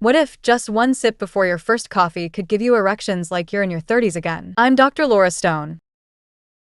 What if just one sip before your first coffee could give you erections like you're in your 30s again? I'm Dr. Laura Stone.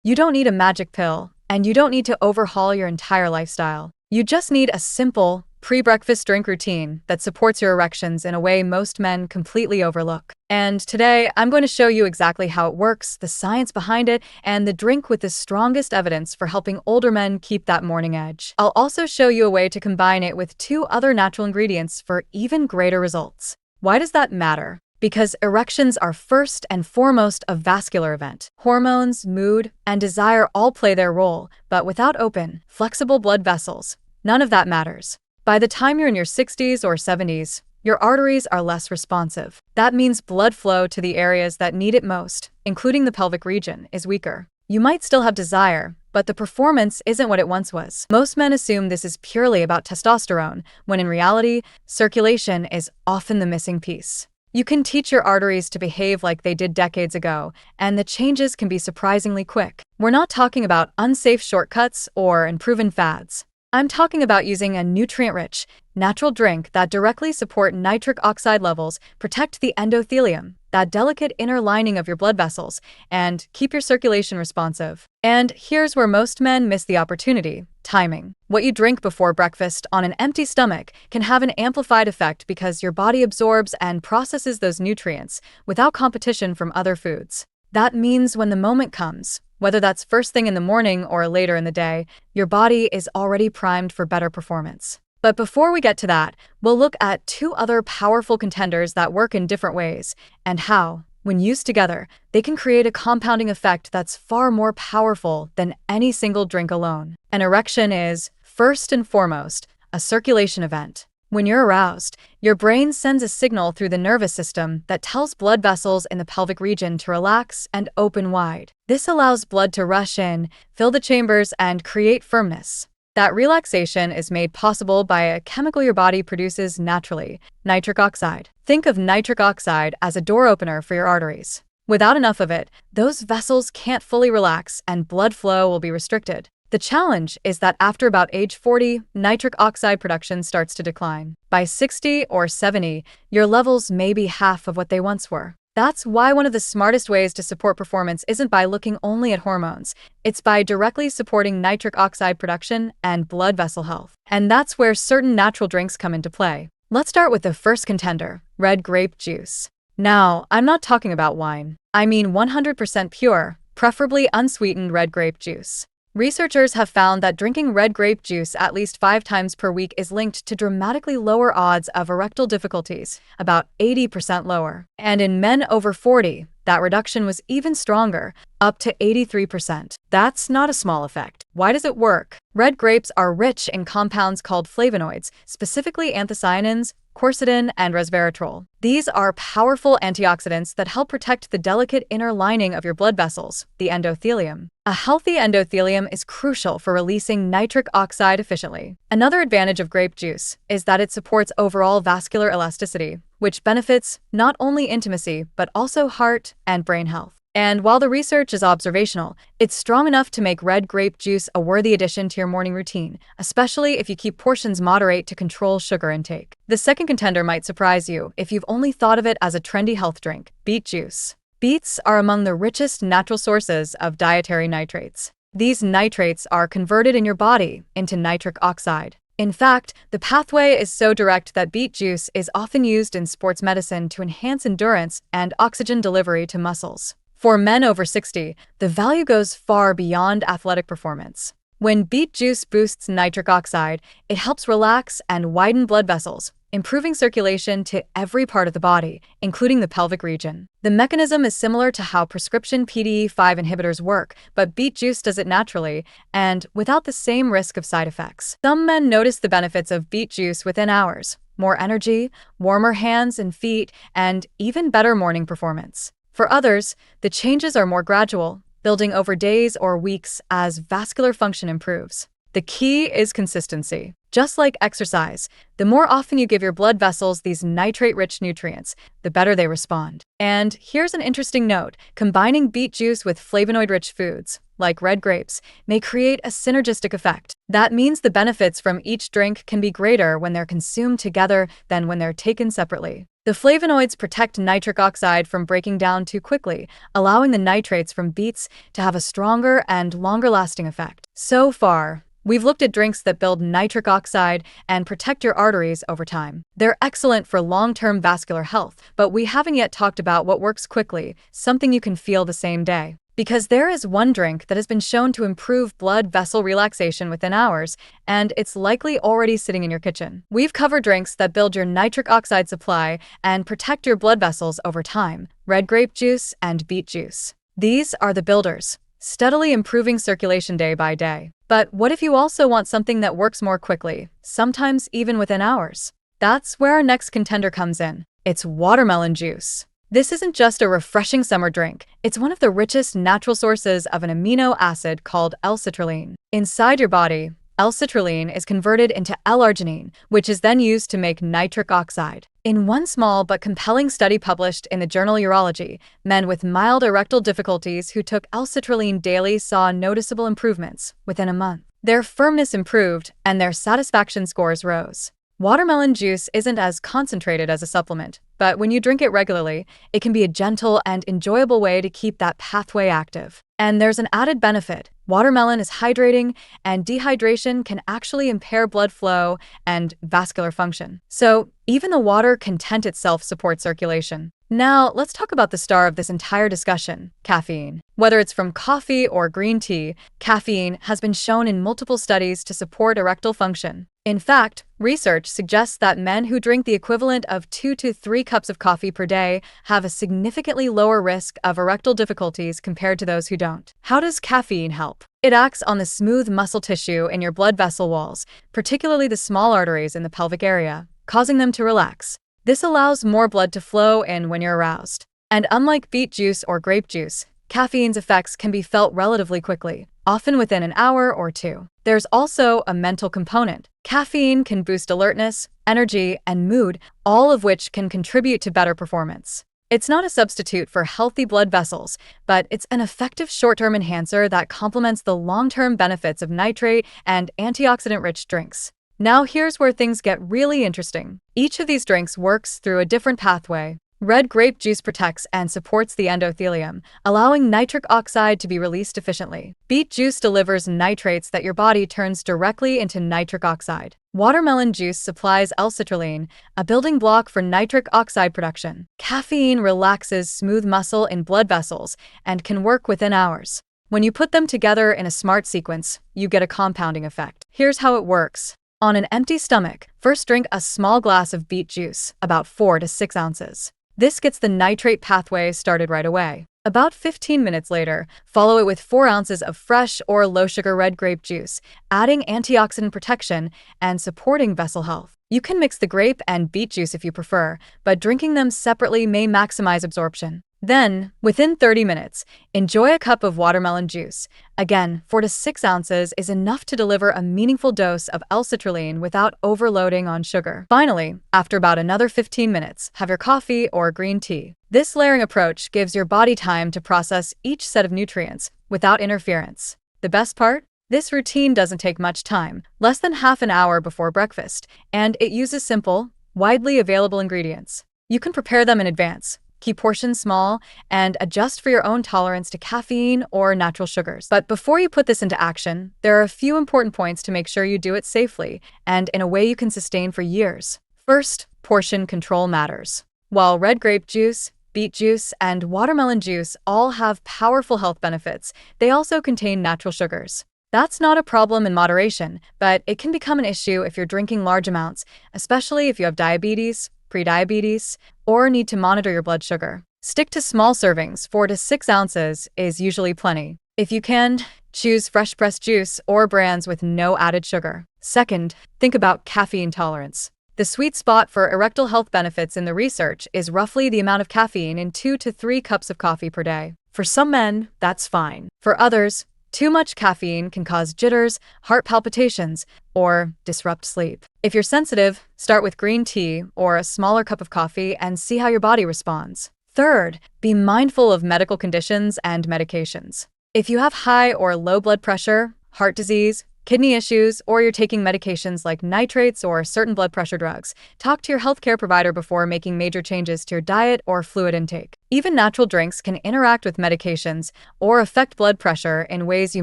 You don't need a magic pill, and you don't need to overhaul your entire lifestyle. You just need a simple, pre-breakfast drink routine that supports your erections in a way most men completely overlook. And today, I'm going to show you exactly how it works, the science behind it, and the drink with the strongest evidence for helping older men keep that morning edge. I'll also show you a way to combine it with 2 other natural ingredients for even greater results. Why does that matter? Because erections are first and foremost a vascular event. Hormones, mood, and desire all play their role, but without open, flexible blood vessels, none of that matters. By the time you're in your 60s or 70s, your arteries are less responsive. That means blood flow to the areas that need it most, including the pelvic region, is weaker. You might still have desire, but the performance isn't what it once was. Most men assume this is purely about testosterone, when in reality, circulation is often the missing piece. You can teach your arteries to behave like they did decades ago, and the changes can be surprisingly quick. We're not talking about unsafe shortcuts or unproven fads. I'm talking about using a nutrient-rich, natural drink that directly support nitric oxide levels, protect the endothelium, that delicate inner lining of your blood vessels, and keep your circulation responsive. And here's where most men miss the opportunity: timing. What you drink before breakfast on an empty stomach can have an amplified effect because your body absorbs and processes those nutrients without competition from other foods. That means when the moment comes, whether that's first thing in the morning or later in the day, your body is already primed for better performance. But before we get to that, we'll look at 2 other powerful contenders that work in different ways, and how, when used together, they can create a compounding effect that's far more powerful than any single drink alone. An erection is, first and foremost, a circulation event. When you're aroused, your brain sends a signal through the nervous system that tells blood vessels in the pelvic region to relax and open wide. This allows blood to rush in, fill the chambers, and create firmness. That relaxation is made possible by a chemical your body produces naturally, nitric oxide. Think of nitric oxide as a door opener for your arteries. Without enough of it, those vessels can't fully relax and blood flow will be restricted. The challenge is that after about age 40, nitric oxide production starts to decline. By 60 or 70, your levels may be half of what they once were. That's why one of the smartest ways to support performance isn't by looking only at hormones. It's by directly supporting nitric oxide production and blood vessel health. And that's where certain natural drinks come into play. Let's start with the first contender, red grape juice. Now, I'm not talking about wine. I mean 100% pure, preferably unsweetened red grape juice. Researchers have found that drinking red grape juice at least 5 times per week is linked to dramatically lower odds of erectile difficulties, about 80% lower. And in men over 40, that reduction was even stronger, up to 83%. That's not a small effect. Why does it work? Red grapes are rich in compounds called flavonoids, specifically anthocyanins, quercetin, and resveratrol. These are powerful antioxidants that help protect the delicate inner lining of your blood vessels, the endothelium. A healthy endothelium is crucial for releasing nitric oxide efficiently. Another advantage of grape juice is that it supports overall vascular elasticity, which benefits not only intimacy, but also heart and brain health. And while the research is observational, it's strong enough to make red grape juice a worthy addition to your morning routine, especially if you keep portions moderate to control sugar intake. The second contender might surprise you if you've only thought of it as a trendy health drink: beet juice. Beets are among the richest natural sources of dietary nitrates. These nitrates are converted in your body into nitric oxide. In fact, the pathway is so direct that beet juice is often used in sports medicine to enhance endurance and oxygen delivery to muscles. For men over 60, the value goes far beyond athletic performance. When beet juice boosts nitric oxide, it helps relax and widen blood vessels, improving circulation to every part of the body, including the pelvic region. The mechanism is similar to how prescription PDE5 inhibitors work, but beet juice does it naturally and without the same risk of side effects. Some men notice the benefits of beet juice within hours: more energy, warmer hands and feet, and even better morning performance. For others, the changes are more gradual, building over days or weeks as vascular function improves. The key is consistency. Just like exercise, the more often you give your blood vessels these nitrate-rich nutrients, the better they respond. And here's an interesting note: combining beet juice with flavonoid-rich foods, like red grapes, may create a synergistic effect. That means the benefits from each drink can be greater when they're consumed together than when they're taken separately. The flavonoids protect nitric oxide from breaking down too quickly, allowing the nitrates from beets to have a stronger and longer-lasting effect. So far, we've looked at drinks that build nitric oxide and protect your arteries over time. They're excellent for long-term vascular health, but we haven't yet talked about what works quickly, something you can feel the same day. Because there is one drink that has been shown to improve blood vessel relaxation within hours, and it's likely already sitting in your kitchen. We've covered drinks that build your nitric oxide supply and protect your blood vessels over time: red grape juice and beet juice. These are the builders, steadily improving circulation day by day. But what if you also want something that works more quickly, sometimes even within hours? That's where our next contender comes in. It's watermelon juice. This isn't just a refreshing summer drink, it's one of the richest natural sources of an amino acid called L-citrulline. Inside your body, L-citrulline is converted into L-arginine, which is then used to make nitric oxide. In one small but compelling study published in the journal Urology, men with mild erectile difficulties who took L-citrulline daily saw noticeable improvements within a month. Their firmness improved, and their satisfaction scores rose. Watermelon juice isn't as concentrated as a supplement, but when you drink it regularly, it can be a gentle and enjoyable way to keep that pathway active. And there's an added benefit. Watermelon is hydrating, and dehydration can actually impair blood flow and vascular function. So even the water content itself supports circulation. Now, let's talk about the star of this entire discussion: caffeine. Whether it's from coffee or green tea, caffeine has been shown in multiple studies to support erectile function. In fact, research suggests that men who drink the equivalent of 2 to 3 cups of coffee per day have a significantly lower risk of erectile difficulties compared to those who don't. How does caffeine help? It acts on the smooth muscle tissue in your blood vessel walls, particularly the small arteries in the pelvic area, causing them to relax. This allows more blood to flow in when you're aroused. And unlike beet juice or grape juice, caffeine's effects can be felt relatively quickly, often within an hour or two. There's also a mental component. Caffeine can boost alertness, energy, and mood, all of which can contribute to better performance. It's not a substitute for healthy blood vessels, but it's an effective short-term enhancer that complements the long-term benefits of nitrate and antioxidant-rich drinks. Now here's where things get really interesting. Each of these drinks works through a different pathway. Red grape juice protects and supports the endothelium, allowing nitric oxide to be released efficiently. Beet juice delivers nitrates that your body turns directly into nitric oxide. Watermelon juice supplies L-citrulline, a building block for nitric oxide production. Caffeine relaxes smooth muscle in blood vessels and can work within hours. When you put them together in a smart sequence, you get a compounding effect. Here's how it works. On an empty stomach, first drink a small glass of beet juice, about 4 to 6 ounces. This gets the nitrate pathway started right away. About 15 minutes later, follow it with 4 ounces of fresh or low-sugar red grape juice, adding antioxidant protection and supporting vessel health. You can mix the grape and beet juice if you prefer, but drinking them separately may maximize absorption. Then, within 30 minutes, enjoy a cup of watermelon juice. Again, 4 to 6 ounces is enough to deliver a meaningful dose of L-citrulline without overloading on sugar. Finally, after about another 15 minutes, have your coffee or green tea. This layering approach gives your body time to process each set of nutrients without interference. The best part? This routine doesn't take much time, less than half an hour before breakfast, and it uses simple, widely available ingredients. You can prepare them in advance. Keep portions small, and adjust for your own tolerance to caffeine or natural sugars. But before you put this into action, there are a few important points to make sure you do it safely and in a way you can sustain for years. First, portion control matters. While red grape juice, beet juice, and watermelon juice all have powerful health benefits, they also contain natural sugars. That's not a problem in moderation, but it can become an issue if you're drinking large amounts, especially if you have diabetes, prediabetes, or need to monitor your blood sugar. Stick to small servings. 4 to 6 ounces is usually plenty. If you can, choose fresh pressed juice or brands with no added sugar. Second, think about caffeine tolerance. The sweet spot for erectile health benefits in the research is roughly the amount of caffeine in 2 to 3 cups of coffee per day. For some men, that's fine. For others, too much caffeine can cause jitters, heart palpitations, or disrupt sleep. If you're sensitive, start with green tea or a smaller cup of coffee and see how your body responds. Third, be mindful of medical conditions and medications. If you have high or low blood pressure, heart disease, kidney issues, or you're taking medications like nitrates or certain blood pressure drugs, talk to your healthcare provider before making major changes to your diet or fluid intake. Even natural drinks can interact with medications or affect blood pressure in ways you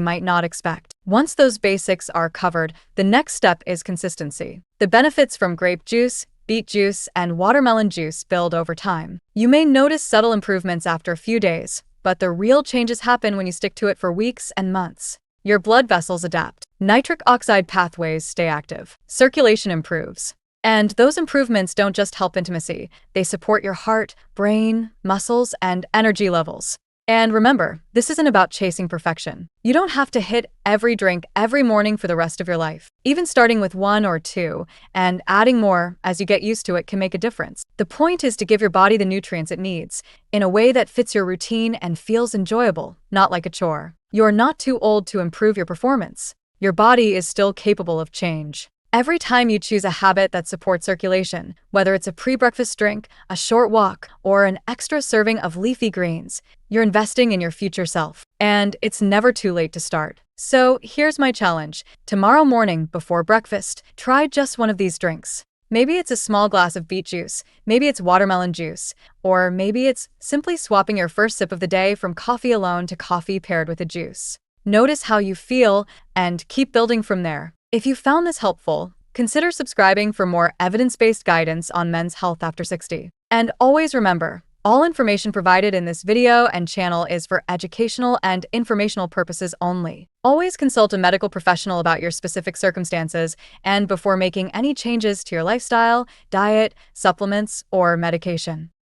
might not expect. Once those basics are covered, the next step is consistency. The benefits from grape juice, beet juice, and watermelon juice build over time. You may notice subtle improvements after a few days, but the real changes happen when you stick to it for weeks and months. Your blood vessels adapt. Nitric oxide pathways stay active. Circulation improves. And those improvements don't just help intimacy, they support your heart, brain, muscles, and energy levels. And remember, this isn't about chasing perfection. You don't have to hit every drink every morning for the rest of your life. Even starting with 1 or 2 and adding more as you get used to it can make a difference. The point is to give your body the nutrients it needs in a way that fits your routine and feels enjoyable, not like a chore. You're not too old to improve your performance. Your body is still capable of change. Every time you choose a habit that supports circulation, whether it's a pre-breakfast drink, a short walk, or an extra serving of leafy greens, you're investing in your future self. And it's never too late to start. So here's my challenge. Tomorrow morning, before breakfast, try just one of these drinks. Maybe it's a small glass of beet juice, maybe it's watermelon juice, or maybe it's simply swapping your first sip of the day from coffee alone to coffee paired with a juice. Notice how you feel and keep building from there. If you found this helpful, consider subscribing for more evidence-based guidance on men's health after 60. And always remember, all information provided in this video and channel is for educational and informational purposes only. Always consult a medical professional about your specific circumstances and before making any changes to your lifestyle, diet, supplements, or medication.